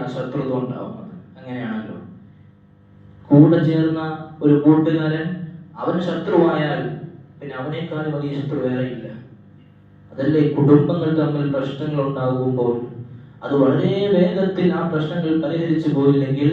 ആ ശത്രുത ഉണ്ടാവുന്നത്. അങ്ങനെയാണല്ലോ, കൂടെ ചേർന്ന ഒരു കൂട്ടുകാരൻ അവൻ ശത്രുവായാൽ പിന്നെ അവനേക്കാൾ വലിയ ശത്രു വേറെയില്ല. അതല്ലേ, കുടുംബങ്ങൾ തമ്മിൽ പ്രശ്നങ്ങൾ ഉണ്ടാകുമ്പോൾ അത് വളരെ വേഗത്തിൽ ആ പ്രശ്നങ്ങൾ പരിഹരിച്ചു പോയില്ലെങ്കിൽ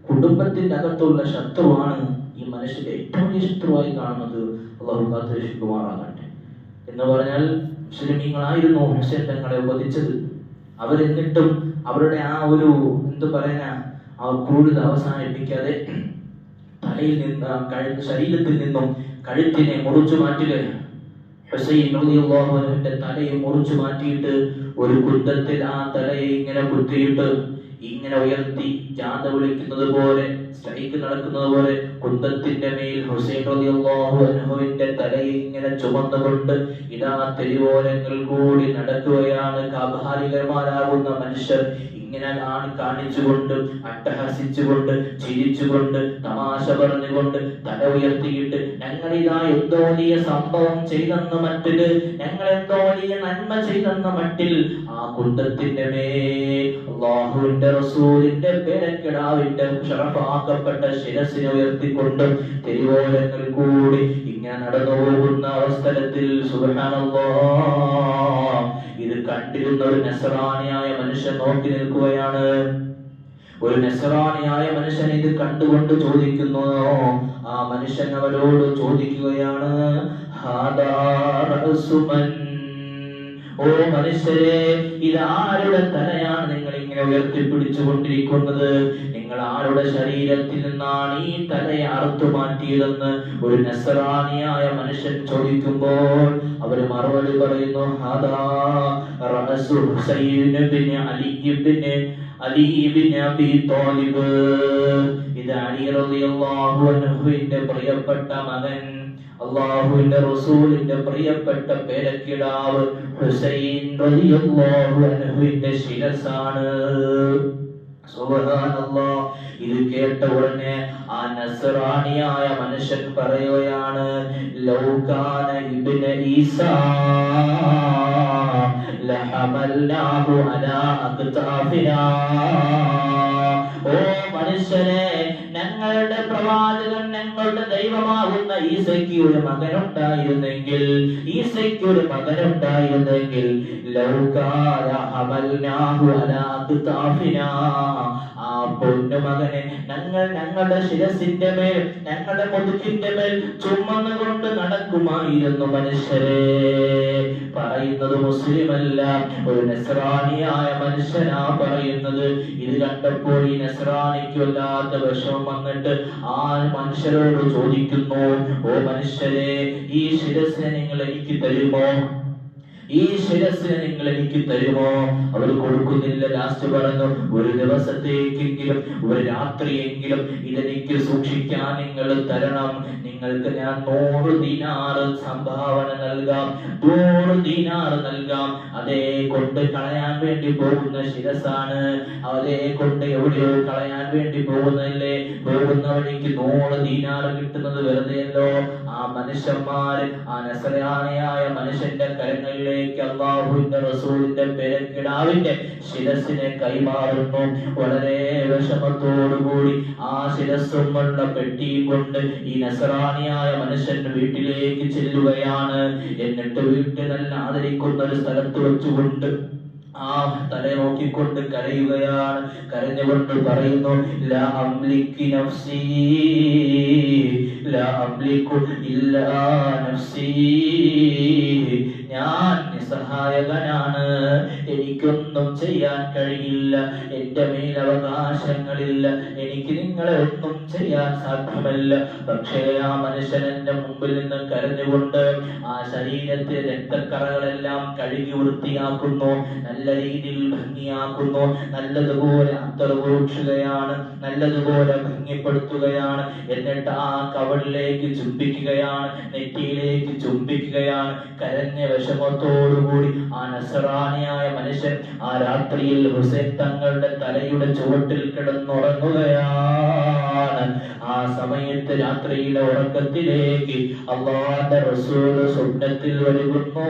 കുടുംബത്തിന്റെ അകത്തുള്ള ശത്രുവാണ് ഈ മനുഷ്യന്റെ ഏറ്റവും വലിയ ശത്രുവായി കാണുന്നത്. അല്ലാഹു കാത്തുരക്ഷിക്കുമാറാകട്ടെ. എന്ന് പറഞ്ഞാൽ മുസ്ലിമീങ്ങളായിരുന്നു ഹുസൈൻ തങ്ങളെ വധിച്ചത്. അവരെന്നിട്ടും അവരുടെ ആ ഒരു ആ ക്രൂരത അവസാനിപ്പിക്കാതെ തലയിൽ നിന്ന് ശരീരത്തിൽ നിന്നും കഴുത്തിനെ മുറിച്ചു മാറ്റുകയാണ്. ഹുസൈൻ റളിയല്ലാഹു അൻഹുവിന്റെ തലയെ മുറിച്ചു മാറ്റിയിട്ട് ഒരു കുന്തത്തിൽ ആ തലയെ ഇങ്ങനെ കുത്തിയിട്ട് ഇങ്ങനെ ഉയർത്തി ജാഥ വിളിക്കുന്നത് പോലെ, സ്ട്രൈക്ക് നടക്കുന്നത് പോലെ കുന്തത്തിന്റെ മേൽ ഹുസൈൻ റളിയല്ലാഹു അൻഹുവിന്റെ തലയെ ഇങ്ങനെ ചുമന്നുകൊണ്ട് ഇതാ തെരുവോരങ്ങൾ കൂടി നടക്കുകയാണ്. കാബാലികന്മാരാകുന്ന മനുഷ്യർ ഇങ്ങനെ കാണിച്ചുകൊണ്ട്, അട്ടഹസിച്ചുകൊണ്ട്, ചിരിച്ചുകൊണ്ട്, തമാശ പറഞ്ഞുകൊണ്ട് തല ഉയർത്തിയിട്ട് ഞങ്ങളിതാ എന്തോ വലിയ സംഭവം ചെയ്തെന്ന മട്ടിൽ, ഞങ്ങൾ എന്തോ വലിയ നന്മ ചെയ്തെന്ന മട്ടിൽ ആ കുന്തത്തിന്റെ മേൽ അല്ലാഹുവിന്റെ റസൂലിന്റെ പേരക്കിടാവിന്റെ ശറഫാക്കപ്പെട്ട ശിരസിനെ ഉയർത്തിക്കൊണ്ട് തെരുവോരങ്ങൾ കൂടി ഇങ്ങനെ നടന്നു പോകുന്ന അവസരത്തിൽ സുബ്ഹാനല്ലാഹ്, ഇത് കണ്ടിരുന്ന ഒരു നസ്രാനിയായ മനുഷ്യൻ നോക്കി നിൽക്കുകയാണ്. ഒരു നസ്രാനിയായ മനുഷ്യൻ ഇത് കണ്ടുകൊണ്ട് ചോദിക്കുന്നു. ആ മനുഷ്യൻ അവരോട് ചോദിക്കുകയാണ്, ഓ മനുഷ്യരെ, ഇതാരുടെ തലയാണ് നിങ്ങൾ ഇങ്ങനെ ഉയർത്തിപ്പിടിച്ചുകൊണ്ടിരിക്കുന്നത്? നിങ്ങൾ ആരുടെ ശരീരത്തിൽ നിന്നാണ് ഈ തലയെ അറുത്തു മാറ്റിയതെന്ന് ഒരു നസ്രാനിയായ മനുഷ്യൻ ചോദിക്കുമ്പോൾ അവര് മറുപടി പറയുന്നു, അലി ഇബ്നു അബീ ത്വാലിബ്. ഇത് അലി റളിയല്ലാഹു അൻഹുവിന്റെ പ്രിയപ്പെട്ട മകൻ, അല്ലാഹുവിന്റെ റസൂലിന്റെ പ്രിയപ്പെട്ട പേരക്കിടാവ് ഹുസൈൻ റളിയല്ലാഹു അൻഹുവിന്റെ ശിരസാണ്. സുബ്ഹാനല്ലാഹ്. ഇത് കേട്ട ഉടനെ ആ നസ്രാനിയായ മനുഷ്യൻ പറയുകയാണ്, ലൗകാന ഇബ്നു ഈസാ ലഹമൽനാഹു അലാ അക്താഫിനാ. ഓ മനുഷ്യനെ, ഞങ്ങളുടെ പ്രവാചകൻ, ഞങ്ങളുടെ ദൈവമാകുന്ന ഈസയ്ക്ക് ഒരു മകനുണ്ടായിരുന്നെങ്കിൽ, ലൗകാന ഹമൽനാഹു അലാ അക്താഫിനാ, ആ പൊന്നുമകനെ ഞങ്ങളുടെ ശിരസിന്റെ മേൽ, ഞങ്ങളുടെ മുതുകിന്റെ മേൽ ചുമന്നുകൊണ്ട് നടക്കുമായിരുന്നു. മനുഷ്യരെ, പറയുന്നത് മുസ്ലിമല്ല, ഒരു നസ്രാനിയായ മനുഷ്യനാ പറയുന്നത്. ഇത് കണ്ടപ്പോൾ ഈ നസ്രാനിക്ക് വല്ലാത്ത വിഷമം വന്നിട്ട് ആ മനുഷ്യരോട് ചോദിക്കുന്നു, ഓ മനുഷ്യരെ, ഈ ശിരസിനെ നിങ്ങൾ എനിക്ക് തരുമോ? ഈ ശിരസിനെ നിങ്ങൾ എനിക്ക് തരുമോ? അവർ കൊടുക്കുന്നില്ല. ലാസ്റ്റ് പറഞ്ഞു, ഒരു ദിവസത്തേക്കെങ്കിലും, ഒരു രാത്രിയെങ്കിലും ഇതെനിക്ക് സൂക്ഷിക്കാൻ നിങ്ങൾ തരണം. നിങ്ങൾക്ക് ഞാൻ 100 ദിനാർ സംഭാവന നൽകാം, 100 ദിനാർ നൽകാം. അതേ കൊണ്ട് കളയാൻ വേണ്ടി പോകുന്ന ശിരസാണ്, അതേ കൊണ്ട് എവിടെയോ കളയാൻ വേണ്ടി പോകുന്നല്ലേ, പോകുന്ന വഴിക്ക് 100 ദിനാർ കിട്ടുന്നത് വെറുതെയല്ലോ. ആ മനുഷ്യന്മാര് ആ നസ്രാനിയായ മനുഷ്യന്റെ കരങ്ങളിലെ അല്ലാഹുവിന്റെ റസൂലിന്റെ പേരക്കിടാവിന്റെ ശിരസിനെ കൈമാറുന്നു. വളരെ വിഷമത്തോടുകൂടി ആ ശിരസ്സുമുള്ള പെട്ടിയും കൊണ്ട് ഈ നസ്രാനിയായ മനുഷ്യൻ വീട്ടിലേക്ക് ചെല്ലുകയാണ്. എന്നിട്ട് വീട്ടിൽ നല്ല ആദരിക്കുന്ന ഒരു സ്ഥലത്ത് വെച്ചുകൊണ്ട് ആ തല നോക്കിക്കൊണ്ട് കരയുകയാണ്. കരഞ്ഞുകൊണ്ട് പറയുന്നു, ലാ അംലികു നഫ്സി, ലാ അംലികു ഇല്ലാ നഫ്സി. ഞാൻ നിസ്സഹായകനാണ്, എനിക്കൊന്നും ചെയ്യാൻ കഴിയില്ല, എന്റെ മേൽ അവകാശങ്ങളില്ല, എനിക്ക് നിങ്ങളെ ഒന്നും ചെയ്യാൻ സാധ്യമല്ല. പക്ഷേ ആ മനുഷ്യൻ എന്റെ മുമ്പിൽ നിന്ന് കരഞ്ഞുകൊണ്ട് ആ ശരീരത്തിലെ രക്തക്കറകളെല്ലാം കഴുകി വൃത്തിയാക്കുന്നു, നല്ല രീതിയിൽ ഭംഗിയാക്കുന്നു, നല്ലതുപോലെ അത്തറുകൂട്ടുകയാണ്, നല്ലതുപോലെ ഭംഗിപ്പെടുത്തുകയാണ്. എന്നിട്ട് ആ കവളിലേക്ക് ചുംബിക്കുകയാണ്, നെറ്റിയിലേക്ക് ചുംബിക്കുകയാണ്. കരഞ്ഞ വിഷമത്തോടുകൂടി ആ നസ്രാനിയായ മനുഷ്യൻ ആ രാത്രിയിൽ ഹുസൈൻ തങ്ങളുടെ തലയുടെ ചുവട്ടിൽ കിടന്നുറങ്ങുകയാണ്. ആ സമയത്ത് രാത്രിയിലെ ഉറക്കത്തിലേക്ക് അല്ലാഹുവിന്റെ റസൂൽ സ്വപ്നത്തിൽ വരുന്നു.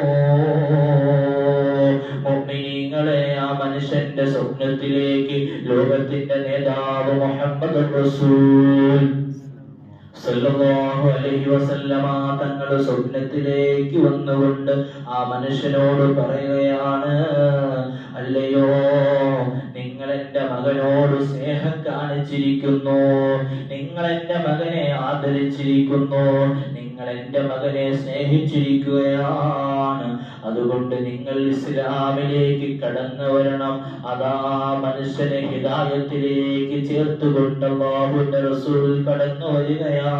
മുഅ്മിനീങ്ങളെ, ആ മനുഷ്യന്റെ സ്വപ്നത്തിലേക്ക് ലോകത്തിന്റെ നേതാവ് മുഹമ്മദ് റസൂൽ സല്ലല്ലാഹു അലൈഹി വസല്ലമ തങ്ങൾ സ്വപ്നത്തിലേക്ക് വന്നുകൊണ്ട് ആ മനുഷ്യനോട് പറയുകയാണ്, അല്ലയോ നിങ്ങൾ എന്റെ മകനോട് സ്നേഹം കാണിച്ചിരിക്കുന്നു, നിങ്ങൾ എന്റെ മകനെ ആദരിച്ചിരിക്കുന്നു, നിങ്ങൾ എന്റെ മകനെ സ്നേഹിച്ചിരിക്കുകയാണ്, അതുകൊണ്ട് നിങ്ങൾ ഇസ്ലാമിലേക്ക് കടന്നു വരണം. അതാ മനുഷ്യനെ ഹിദായത്തിലേക്ക് ചേർത്തുകൊണ്ട് അല്ലാഹുവിന്റെ റസൂൽ കടന്നു വരികയാണ്.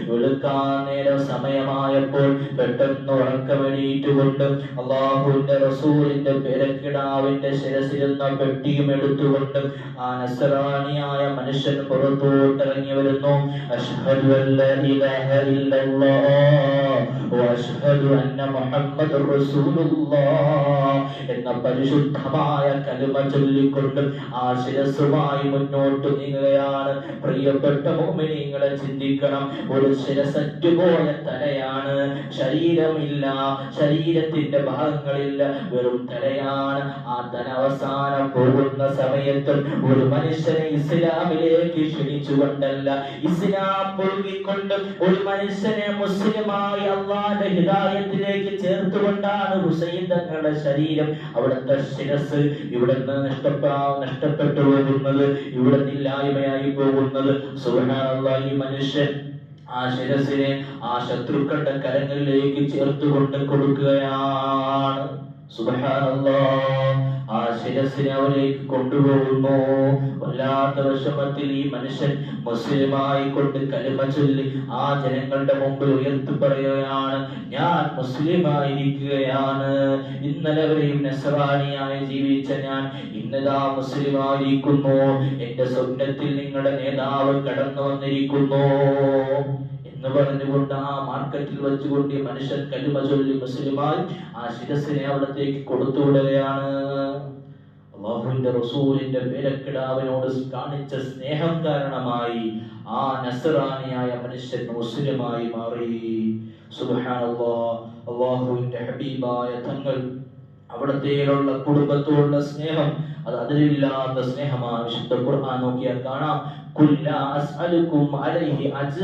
വെളുക്കാൻ നേരം സമയമായപ്പോൾ പെട്ടെന്ന് ഉറക്കമെണീറ്റുകൊണ്ട് അല്ലാഹുവിന്റെ റസൂലിന്റെ പേരക്കിടാവിന്റെ ശിരസിരുന്ന പെട്ടിയും എടുത്തുകൊണ്ട് ആ നസ്രാനിയായ മനുഷ്യൻ പുറത്തോട്ടിറങ്ങി വരുന്നു. അശ്ഹദു അല്ലാ ഇലാഹ ഇല്ലല്ലാഹ് വഅശ്ഹദു അന്ന മുഹമ്മദുർ റസൂലുള്ളാഹ് എന്ന പരിശുദ്ധമായ കലിമ ചൊല്ലിക്കൊണ്ട് ആ ശിരസുമായി മുന്നോട്ട് നീങ്ങുകയാണ്. പ്രിയപ്പെട്ട മുഅ്മിനീങ്ങളെ, ചിന്തിക്കണം, ഒരു ശിരസറ്റുപോയ തലയാണ്, ശരീരമില്ല, ശരീരത്തിന്റെ ഭാഗങ്ങളില്ല, വെറും തലയാണ്. ആ തല അവസാനം പോകുന്ന സമയത്ത് ഒരു മനുഷ്യനെ ഇസ്ലാമിലേക്ക് ക്ഷണിച്ചുകൊണ്ടല്ല, ഇസ്ലാം പുൽകിക്കൊണ്ട് ഒരു മനുഷ്യനെ മുസ്ലിമായി അള്ളാന്റെ ഹിദായത്തിലേക്ക് ചേർത്തുകൊണ്ടാണ് ഹുസൈൻ തങ്ങളുടെ ശരീരം, അവിടുത്തെ ശിരസ് ഇവിടെ നഷ്ടപ്പെട്ടു പോകുന്നത്, ഇവിടെ ഇല്ലായ്മയായി പോകുന്നത്. സുബ്ഹാനല്ലാഹ്, ഈ മനുഷ്യൻ ആ ശിരസിനെ ആ ശത്രുക്കളുടെ കരങ്ങളിലേക്ക് ചേർത്തുകൊണ്ട് കൊടുക്കുകയാണ്. സുബ്ഹാനല്ലാഹ്, ആ ശിരസിനെ അവലേക്ക് കൊണ്ടുപോകുന്നു. വല്ലാത്ത വിഷമത്തിൽ ഈ മനുഷ്യൻ മുസ്ലിമായി കൊണ്ട് കലിമ ചൊല്ലി ആ ജനങ്ങളുടെ മുമ്പിൽ ഉയർത്തി പറയുകയാണ്, ഞാൻ മുസ്ലിമായിരിക്കുകയാണ്, ഇന്നലെ വരെയും നസ്രാനിയായി ജീവിച്ച ഞാൻ ഇന്നതാ മുസ്ലിമായിരിക്കുന്നു, എന്റെ സ്വപ്നത്തിൽ നിങ്ങളുടെ നേതാവ് കടന്നു വന്നിരിക്കുന്നു എന്ന് പറഞ്ഞുകൊണ്ട് ആ മാർക്കറ്റിൽ വെച്ചുകൊണ്ട് ഈ മനുഷ്യൻ കലിമ ചൊല്ലി മുസ്ലിമായി ആ ശിരസിനെ അവിടത്തേക്ക് കൊടുത്തുവിടുകയാണ്. അല്ലാഹുവിന്റെ റസൂലിന്റെ പേരക്കിടാവിനോട് കാണിച്ച സ്നേഹം കാരണമായി ആ നസ്രാനിയായ മനുഷ്യൻ മുസ്ലിമായി മാറി. സുബ്ഹാനല്ലാഹ്, അല്ലാഹുവിന്റെ ഹബീബായ തങ്ങൾ അവിടത്തേലുള്ള കുടുംബത്തോടുള്ള സ്നേഹം അത് അതിരില്ലാത്ത സ്നേഹമാണ്. വിശുദ്ധ ഖുർആൻ നോക്കിയാൽ കാണാം, കുല്ലാ അസ്അലുക്കും അലൈഹി അജ്റ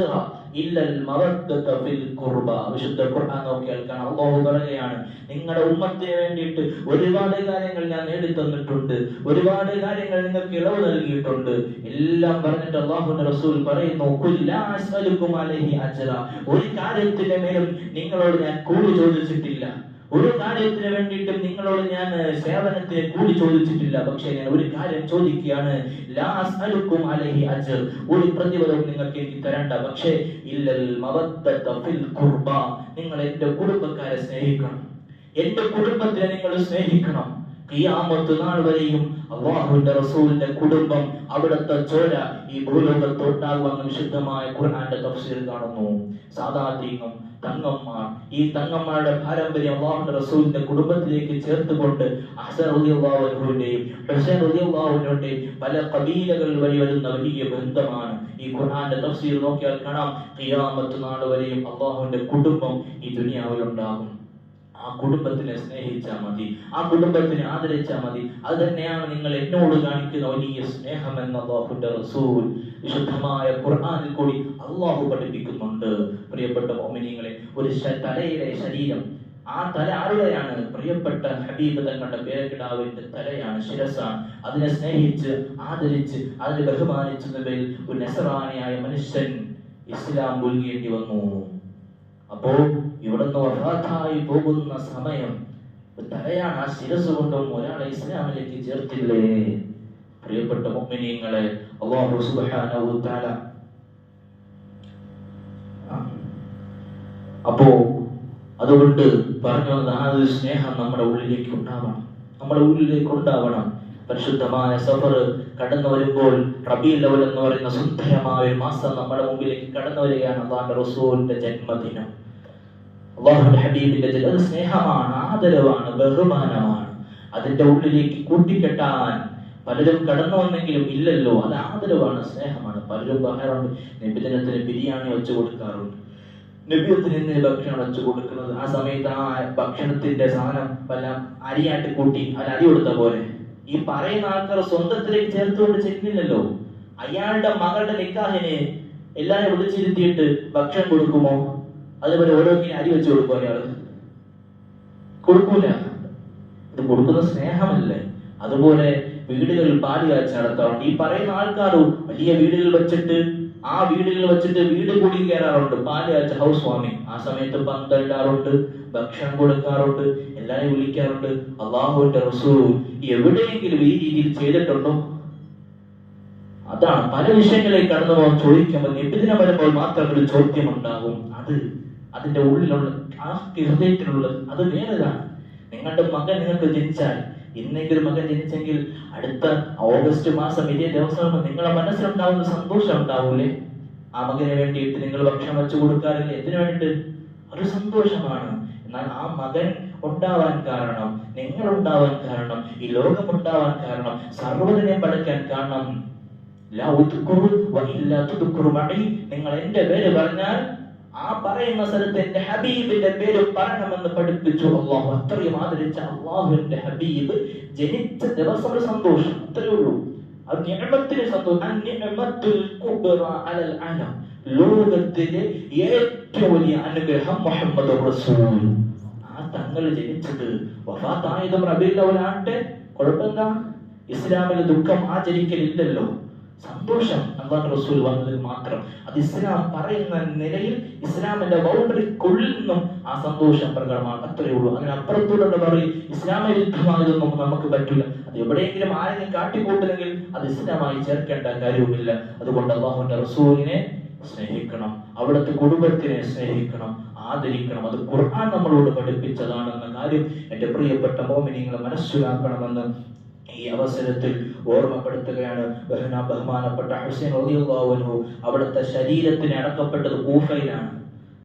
ഇല്ലൽ മവദ്ദത ഫിൽ ഖുർബ. വിശുദ്ധ ഖുർആൻ നോക്കിയാൽ കാണാം, അല്ലാഹു പറയുകയാണ്, നിങ്ങളുടെ ഉമ്മത്തിന് വേണ്ടിയിട്ട് ഒരുപാട് കാര്യങ്ങൾ ഞാൻ നേടിത്തന്നിട്ടുണ്ട്, ഒരുപാട് കാര്യങ്ങൾ നിങ്ങൾക്ക് ഇളവ് നൽകിയിട്ടുണ്ട്, എല്ലാം പറഞ്ഞിട്ട് അല്ലാഹുവിന്റെ റസൂൽ പറയുന്നു, കുല്ലാ അസ്അലുക്കും അലൈഹി അജ്റ, ഒരു കാര്യത്തിന്റെ മേലും നിങ്ങളോട് ഞാൻ കൂലി ചോദിച്ചിട്ടില്ല, ഒരു കാര്യത്തിന് വേണ്ടിയിട്ടും നിങ്ങളോട് ഞാൻ സേവനത്തിന് കൂലി ചോദിച്ചിട്ടില്ല, പക്ഷേ ഞാൻ ഒരു കാര്യം ചോദിക്കുകയാണ്, ലാ അസ്അലുക്കും അലൈഹി അജ്ർ, ഒരു പ്രതിഫലവും നിങ്ങൾക്ക് എനിക്ക് തരണ്ട, പക്ഷേ ഇല്ലൽ മവദ്ദത ഫിൽ ഖുർബ, നിങ്ങൾ എന്റെ കുടുംബക്കാരെ സ്നേഹിക്കണം, എന്റെ കുടുംബത്തിനെ നിങ്ങൾ സ്നേഹിക്കണം. ഖിയാമത്ത് നാൾ വരെയും അല്ലാഹുവിന്റെ റസൂലിന്റെ കുടുംബം, അവിടുത്തെ ചോര ഈ ഭൂലോകത്തോട്ടാകുമെന്ന് വിശുദ്ധമായ ഖുർആന്റെ തഫ്സീർ കാണുന്നു. സാദാതീങ്ങൾ, തങ്ങന്മാർ, ഈ തങ്ങന്മാരുടെ പാരമ്പര്യം അല്ലാഹുവിന്റെ റസൂലിന്റെ കുടുംബത്തിലേക്ക് ചേർത്തുകൊണ്ട് ഹസൻ റളിയല്ലാഹു അൻഹുവിന്റെയും ഹുസൈൻ റളിയല്ലാഹു അൻഹുവിന്റെയും പല ഖബീലകൾ വഴി വരുന്ന വലിയ ബന്ധമാണ്. ഈ ഖുർആന്റെ തഫ്സീർ നോക്കിയാൽ കാണാം, ഖിയാമത്ത് നാൾ വരെയും അല്ലാഹുവിന്റെ കുടുംബം ഈ ദുനിയാവിൽ ഉണ്ടാകും. ആ കുടുംബത്തിനെ സ്നേഹിച്ചാൽ മതി, ആ കുടുംബത്തിനെ ആദരിച്ചാൽ മതി. അത് തന്നെയാണ് നിങ്ങൾ എന്നോട് കാണിക്കുന്ന വലിയ സ്നേഹം എന്ന് അല്ലാഹുവിന്റെ റസൂൽ വിശുദ്ധമായ ഖുർആനിൽ കൂടി അല്ലാഹു പഠിപ്പിക്കുന്നുണ്ട്. പ്രിയപ്പെട്ട മുഅ്മിനീങ്ങളെ, ഒരു തലയിലെ ശരീരം, ആ തല ആരുടെയാണ്? പ്രിയപ്പെട്ട ഹബീബ് തങ്ങളുടെ പേരക്കിടാവിന്റെ തലയാണ്, ശിരസാണ്. അതിനെ സ്നേഹിച്ച് ആദരിച്ച് അതിനെ ബഹുമാനിച്ചതിൽ ഒരു നസ്രാനിയായ മനുഷ്യൻ ഇസ്ലാം ഉൾഗേണ്ടി വന്നു. അപ്പോ ഇവിടുന്ന് വഫാത്തായി പോകുന്ന സമയം തലയാണ്, ആ ശിരസ് കൊണ്ടും ഒരാളെ ഇസ്ലാമിലേക്ക് ചേർത്തില്ലേ? പ്രിയപ്പെട്ട മുഅ്മിനീങ്ങളെ, അല്ലാഹു സുബ്ഹാനഹു തആല അപ്പോ അതുകൊണ്ട് പറഞ്ഞു, ആ ഒരു സ്നേഹം നമ്മുടെ ഉള്ളിലേക്ക് ഉണ്ടാവണം, നമ്മുടെ ഉള്ളിലേക്ക് ഉണ്ടാവണം. പരിശുദ്ധമായ സഫർ കടന്നു വരുമ്പോൾ റബീഉൽ അവ്വൽ എന്ന് പറയുന്ന സുന്ദരമായ ഒരു മാസം നമ്മുടെ മുമ്പിലേക്ക് കടന്നു വരികയാണ്. അല്ലാഹുവിന്റെ റസൂലിന്റെ ജന്മദിനം, അല്ലാഹുവിന്റെ ഹബീബിന്റെ ജന്മദിനം. സ്നേഹമാണ്, ആദരവാണ്, ബഹുമാനമാണ്. അതിന്റെ ഉള്ളിലേക്ക് കൂട്ടിക്കെട്ടാൻ പലരും കടന്നു വന്നെങ്കിലും ഇല്ലല്ലോ. അത് ആദരവാണ്, സ്നേഹമാണ്. പലരും പറയാറുണ്ട്, നബിദിനത്തിന് ബിരിയാണി വെച്ചു കൊടുക്കാറുണ്ട്, നബിയത്തിന് നിന്ന് ഭക്ഷണം വെച്ച് കൊടുക്കുന്നത്. ആ സമയത്ത് ആ ഭക്ഷണത്തിന്റെ സാധനം വല്ല അരിയായിട്ട് കൂട്ടി അതിൽ അരി കൊടുത്ത പോലെ ഈ പറയുന്ന ആൾക്കാർ സ്വന്തത്തിലേക്ക് ചേർത്തുകൊണ്ട് ചെല്ലില്ലല്ലോ. അയാളുടെ മകളുടെ നിക്കാഹിന് എല്ലാവരും വിളിച്ചിരുത്തിയിട്ട് ഭക്ഷണം കൊടുക്കുമോ? അതുപോലെ ഓരോന്നിനും അരി വെച്ച് കൊടുക്കും. അയാള് കൊടുക്കൂല. ഇത് കൊടുക്കുന്ന സ്നേഹമല്ലേ? അതുപോലെ വീടുകളിൽ പാല് കാഴ്ച നടത്താറുണ്ട്. ഈ പറയുന്ന ആൾക്കാർ വലിയ വീടുകൾ വെച്ചിട്ട് ആ വീടുകൾ വെച്ചിട്ട് വീട് കൂടി കയറാറുണ്ട്. പാല് കാഴ്ച ഹൗസ് വാമിങ്. ആ സമയത്ത് പന്തലിടാറുണ്ട്, ഭക്ഷണം കൊടുക്കാറുണ്ട്, എല്ലാവരെയും വിളിക്കാറുണ്ട്. അല്ലാഹുവിന്റെ റസൂൽ എവിടെയെങ്കിലും ഈ രീതിയിൽ ചെയ്തിട്ടുണ്ടോ? അതാണ് പല വിഷയങ്ങളിലേക്ക് കടന്നു പോകാൻ ചോദിക്കുമ്പോൾ നിബിധന വരുമ്പോൾ മാത്രം ഒരു ചോദ്യം ഉണ്ടാകും. അതിന്റെ ഉള്ളിലുള്ള ആ ഹൃദയത്തിലുള്ളത് അത് വേറെതാണ്. നിങ്ങളുടെ മകൻ നിങ്ങൾക്ക് ജനിച്ചാൽ, ഇന്നെങ്കിലും മകൻ ജനിച്ചെങ്കിൽ അടുത്ത ഓഗസ്റ്റ് മാസം ഇതേ ദിവസം നിങ്ങളുടെ മനസ്സിലുണ്ടാവുന്ന സന്തോഷം ഉണ്ടാവൂലേ? ആ മകന് വേണ്ടിയിട്ട് നിങ്ങൾ ഭക്ഷണം വെച്ചു കൊടുക്കാറില്ലേ? എന്തിനു വേണ്ടിയിട്ട്? ഒരു സന്തോഷമാണ്. എന്നാൽ ആ മകൻ ഉണ്ടാവാൻ കാരണം, നിങ്ങൾ ഉണ്ടാവാൻ കാരണം, ഈ ലോകം ഉണ്ടാവാൻ കാരണം, സർവ്വതിനെ പഠിക്കാൻ കാരണം നിങ്ങൾ എന്റെ പേര് പറഞ്ഞാൽ ആ പറയുന്ന സ്ഥലത്ത് എന്റെ ഹബീബിന്റെ പേര് പറയണമെന്ന് പഠിപ്പിച്ചു അള്ളാഹു. അത്രയും ആദരിച്ച അള്ളാഹുവിന്റെ ഹബീബ് ജനിച്ച ദിവസം ഒരു സന്തോഷം, അത്രയേ ഉള്ളൂ. അത് നിഅമത്തിന് സന്തോഷം. ലോകത്തിലെ ഏറ്റവും വലിയ അനുഗ്രഹം മുഹമ്മദ് റസൂൽ. ആ തങ്ങൾ ജനിച്ചത് വഫാത്തായതും റബീഉൽ അവ്വൽ ആകട്ടെ, കുഴപ്പമെന്താ? ഇസ്ലാമിൽ ദുഃഖം ആചരിക്കലില്ലല്ലോ. സന്തോഷം അല്ലാഹു റസൂൽ വന്നതിൽ മാത്രം. അത് ഇസ്ലാം പറയുന്ന നിലയിൽ ഇസ്ലാമിന്റെ ബൗണ്ടറിക്കുള്ളിൽ നിന്നും ആ സന്തോഷം പ്രകടമാണ്. അത്രയേ ഉള്ളൂ. അങ്ങനെ അപ്പുറത്തൂടെ പറയും ഇസ്ലാമിക വിരുദ്ധമായതൊന്നും നമുക്ക് പറ്റില്ല. അത് എവിടെയെങ്കിലും ആരെങ്കിലും കാട്ടിക്കൂട്ടുന്നെങ്കിൽ അത് ഇസ്ലാമായി ചേർക്കേണ്ട കാര്യവുമില്ല. അതുകൊണ്ട് അല്ലാഹുവിന്റെ റസൂലിനെ സ്നേഹിക്കണം, അവിടുത്തെ കുടുംബത്തിനെ സ്നേഹിക്കണം, ആദരിക്കണം. അത് ഖുർആൻ നമ്മളോട് പഠിപ്പിച്ചതാണെന്ന കാര്യം എന്റെ പ്രിയപ്പെട്ട മുഅ്മിനീങ്ങൾ മനസ്സിലാക്കണമെന്ന് ഈ അവസരത്തിൽ ഓർമ്മപ്പെടുത്തുകയാണ്. ബഹുമാനപ്പെട്ട ഹുസൈൻ റളിയല്ലാഹു അൻഹു അവിടുത്തെ ശരീരത്തിന് അടക്കപ്പെട്ടത് കൂഫയിലാണ്.